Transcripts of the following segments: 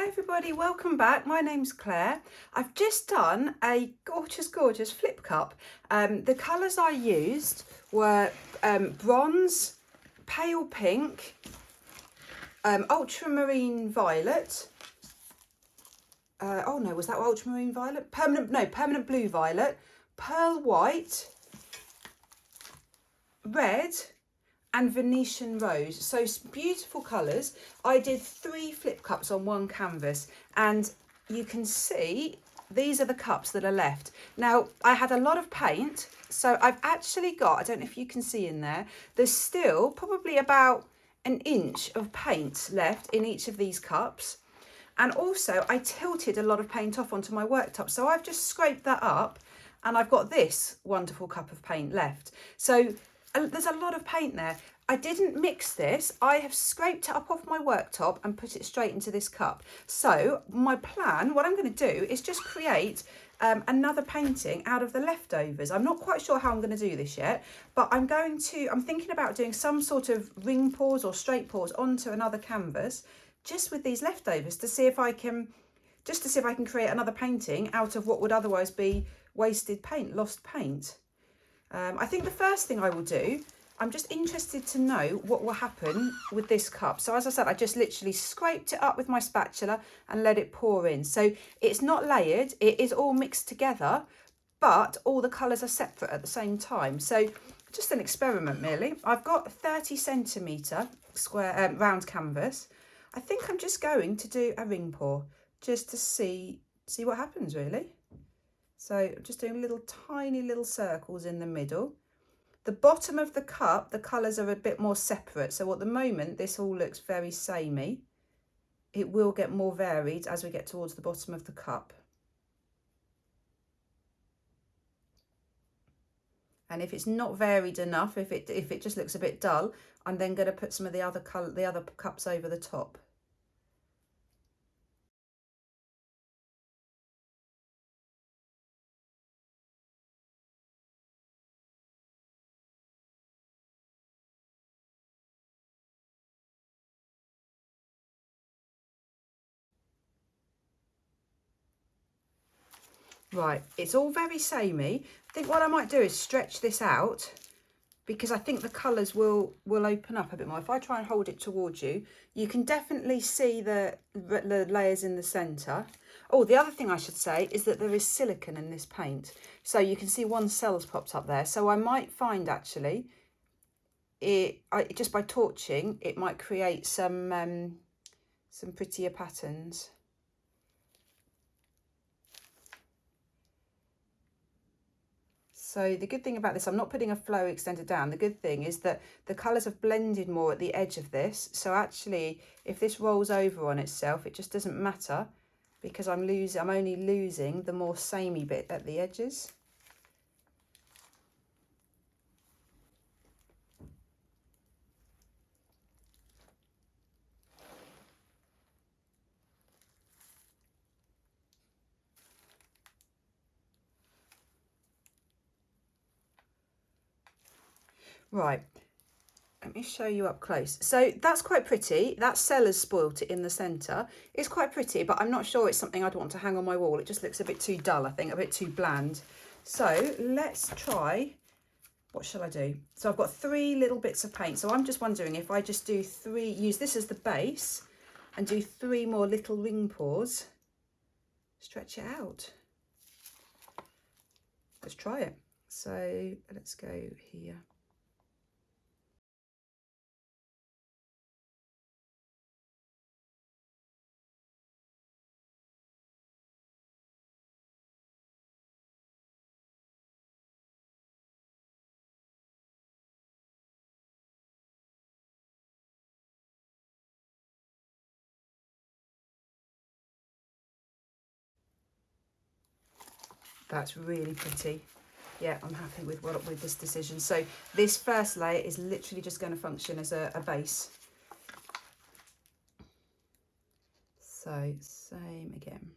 Hi everybody, welcome back. My name's Claire. I've just done a gorgeous flip cup. The colours I used were bronze, pale pink, ultramarine violet. Oh no, was that ultramarine violet? Permanent blue violet, pearl white, red, and Venetian rose. So beautiful colours. I did 3 flip cups on one canvas, and you can see these are the cups that are left. Now I had a lot of paint, so I've actually got, I don't know if you can see in there's still probably about an inch of paint left in each of these cups. And also I tilted a lot of paint off onto my worktop, so I've just scraped that up and I've got this wonderful cup of paint left. So there's a lot of paint there. I didn't mix this. I have scraped it up off my worktop and put it straight into this cup. So my plan, what I'm going to do is just create another painting out of the leftovers. I'm not quite sure how I'm going to do this yet, but I'm thinking about doing some sort of ring pours or straight pours onto another canvas just with these leftovers to see if I can create another painting out of what would otherwise be wasted paint, lost paint. I think the first thing I will do, I'm just interested to know what will happen with this cup. So as I said, I just literally scraped it up with my spatula and let it pour in. So it's not layered, it is all mixed together, but all the colours are separate at the same time. So just an experiment really. I've got 30 centimetre square round canvas. I think I'm just going to do a ring pour just to see what happens really. So I'm just doing tiny little circles in the middle. The bottom of the cup, the colours are a bit more separate. So at the moment, this all looks very samey. It will get more varied as we get towards the bottom of the cup. And if it's not varied enough, if it just looks a bit dull, I'm then going to put some of the other cups over the top. Right, it's all very samey. I think what I might do is stretch this out because I think the colours will open up a bit more. If I try and hold it towards you, you can definitely see the layers in the centre. Oh, the other thing I should say is that there is silicone in this paint. So you can see one cell's popped up there. So I might find actually, just by torching, it might create some prettier patterns. So the good thing about this, I'm not putting a flow extender down. The good thing is that the colours have blended more at the edge of this. So actually, if this rolls over on itself, it just doesn't matter because I'm only losing the more samey bit at the edges. Right, let me show you up close. So that's quite pretty. That cell has spoilt it in the centre. It's quite pretty, but I'm not sure it's something I'd want to hang on my wall. It just looks a bit too dull, I think, a bit too bland. So let's try, what shall I do? So I've got 3 little bits of paint. So I'm just wondering if I just do 3, use this as the base and do 3 more little ring pours, stretch it out. Let's try it. So let's go here. That's really pretty. Yeah, I'm happy with this decision. So this first layer is literally just going to function as a base. So same again.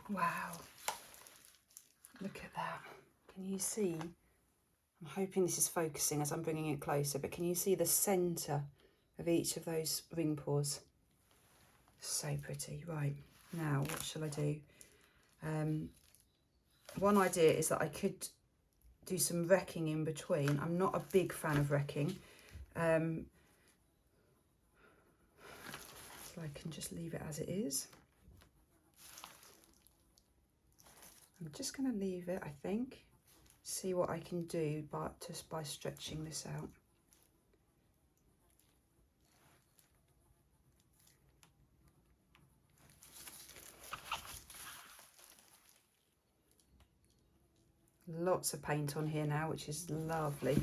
Wow, look at that. Can you see? I'm hoping this is focusing as I'm bringing it closer, but can you see the centre of each of those ring pores? So pretty. Right, now what shall I do? One idea is that I could do some wrecking in between. I'm not a big fan of wrecking. So I can just leave it as it is. I'm just going to leave it, I think. See what I can do, but just by stretching this out. Lots of paint on here now, which is lovely.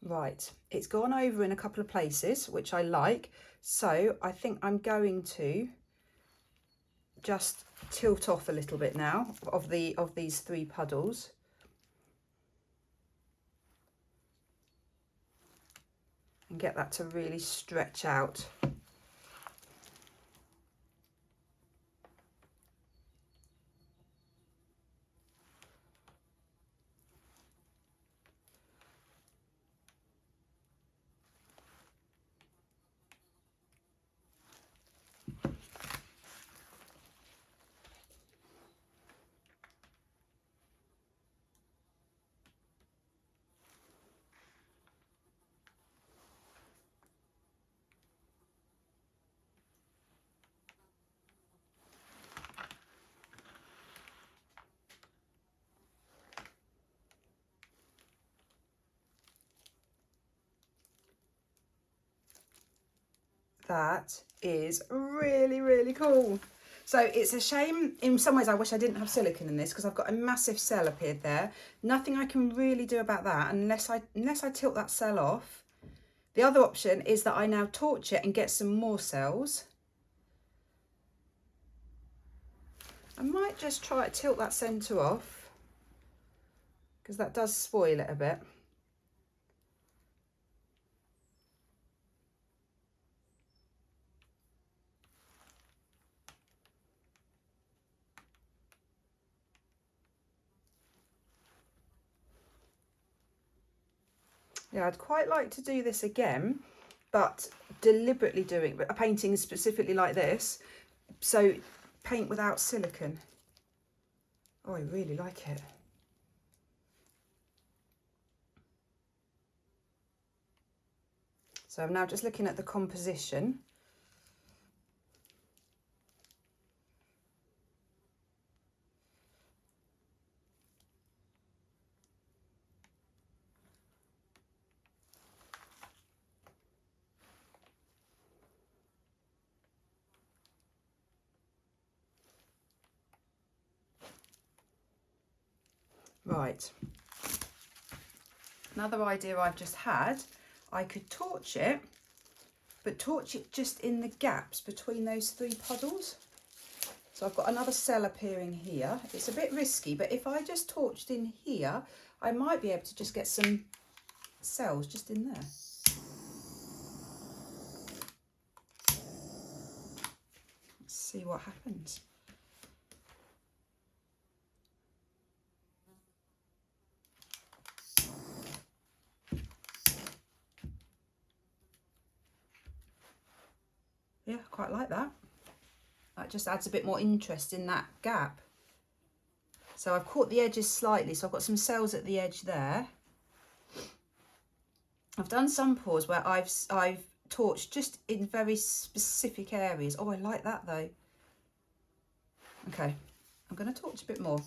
Right, it's gone over in a couple of places, which I like. So I think I'm going to just tilt off a little bit now of these 3 puddles. And get that to really stretch out. That is really, really cool. So it's a shame, in some ways I wish I didn't have silicone in this, because I've got a massive cell appeared there. Nothing I can really do about that unless I tilt that cell off. The other option is that I now torch it and get some more cells. I might just try to tilt that centre off, because that does spoil it a bit. Yeah, I'd quite like to do this again, but deliberately doing a painting specifically like this. So paint without silicone. Oh, I really like it. So I'm now just looking at the composition. Right. Another idea I've just had, I could torch it, but torch it just in the gaps between those 3 puddles. So I've got another cell appearing here. It's a bit risky, but if I just torched in here, I might be able to just get some cells just in there. Let's see what happens. Yeah, quite like that. That just adds a bit more interest in that gap. So I've caught the edges slightly, so I've got some cells at the edge there. I've done some pours where I've torched just in very specific areas. Oh, I like that though. Okay, I'm going to torch a bit more.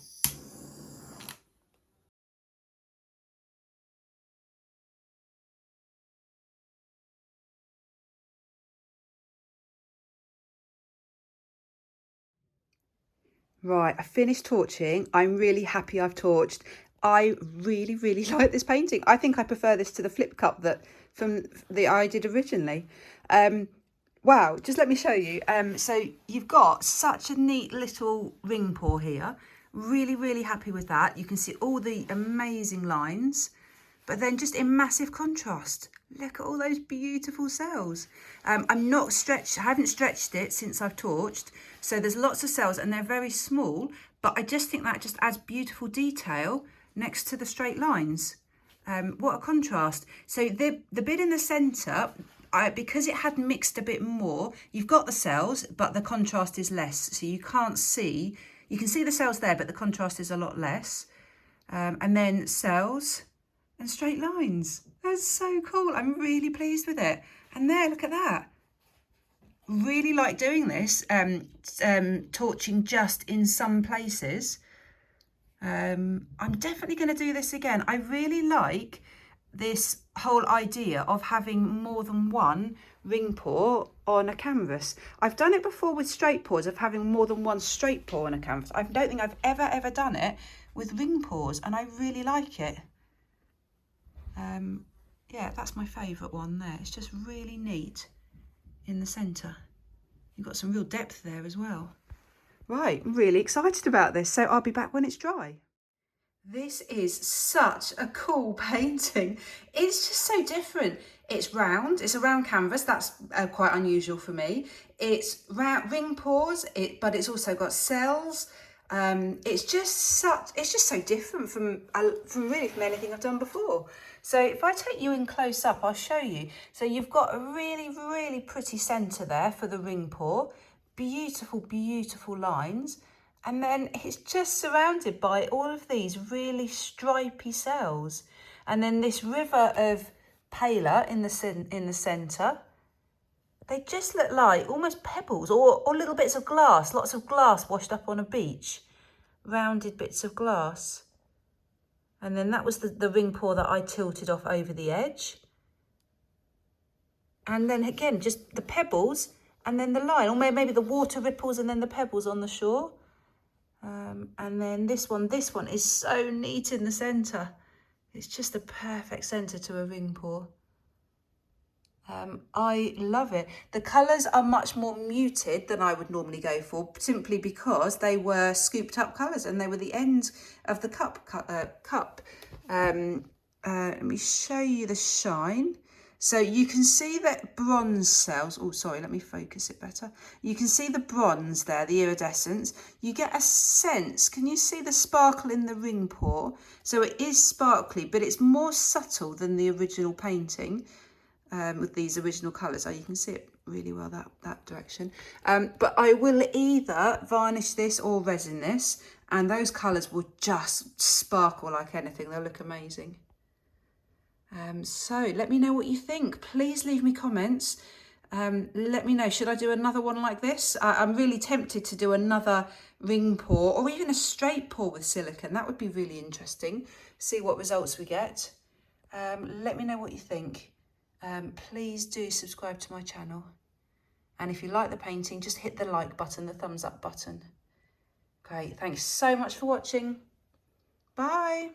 Right, I finished torching. I'm really happy I've torched. I really, really like this painting. I think I prefer this to the flip cup that I did originally. Wow, just let me show you. So you've got such a neat little ring pour here. Really, really happy with that. You can see all the amazing lines, but then just in massive contrast. Look at all those beautiful cells. I'm not stretched, I haven't stretched it since I've torched. So there's lots of cells and they're very small, but I just think that just adds beautiful detail next to the straight lines. What a contrast. So the bit in the centre, because it had mixed a bit more, you've got the cells, but the contrast is less. So you can't see, you can see the cells there, but the contrast is a lot less. And then cells and straight lines. That's so cool. I'm really pleased with it. And there, look at that. Really like doing this, torching just in some places. I'm definitely going to do this again. I really like this whole idea of having more than one ring pour on a canvas. I've done it before with straight pours, of having more than one straight pour on a canvas. I don't think I've ever done it with ring pours, and I really like it. Yeah, that's my favourite one there. It's just really neat in the centre. You've got some real depth there as well. Right, I'm really excited about this, so I'll be back when it's dry. This is such a cool painting. It's just so different. It's round, it's a round canvas. That's quite unusual for me. It's round ring pours, but it's also got cells. It's just so different from anything I've done before. So if I take you in close up, I'll show you. So you've got a really pretty centre there for the ring pour. Beautiful, beautiful lines. And then it's just surrounded by all of these really stripy cells. And then this river of paler in the centre. They just look like almost pebbles or little bits of glass, lots of glass washed up on a beach. Rounded bits of glass. And then that was the ring pour that I tilted off over the edge. And then again, just the pebbles and then the line, or maybe the water ripples and then the pebbles on the shore. And then this one is so neat in the centre. It's just the perfect centre to a ring pour. I love it. The colours are much more muted than I would normally go for, simply because they were scooped up colours and they were the ends of the cup. Let me show you the shine. So you can see that bronze cells, oh sorry, let me focus it better. You can see the bronze there, the iridescence. You get a sense, can you see the sparkle in the ring pour? So it is sparkly, but it's more subtle than the original painting with these original colours. Oh, you can see it really well that direction. But I will either varnish this or resin this, and those colours will just sparkle like anything. They'll look amazing. So let me know what you think. Please leave me comments. Let me know, should I do another one like this? I'm really tempted to do another ring pour or even a straight pour with silicone. That would be really interesting. See what results we get. Let me know what you think. Please do subscribe to my channel. And if you like the painting, just hit the like button, the thumbs up button. Great, thanks so much for watching. Bye.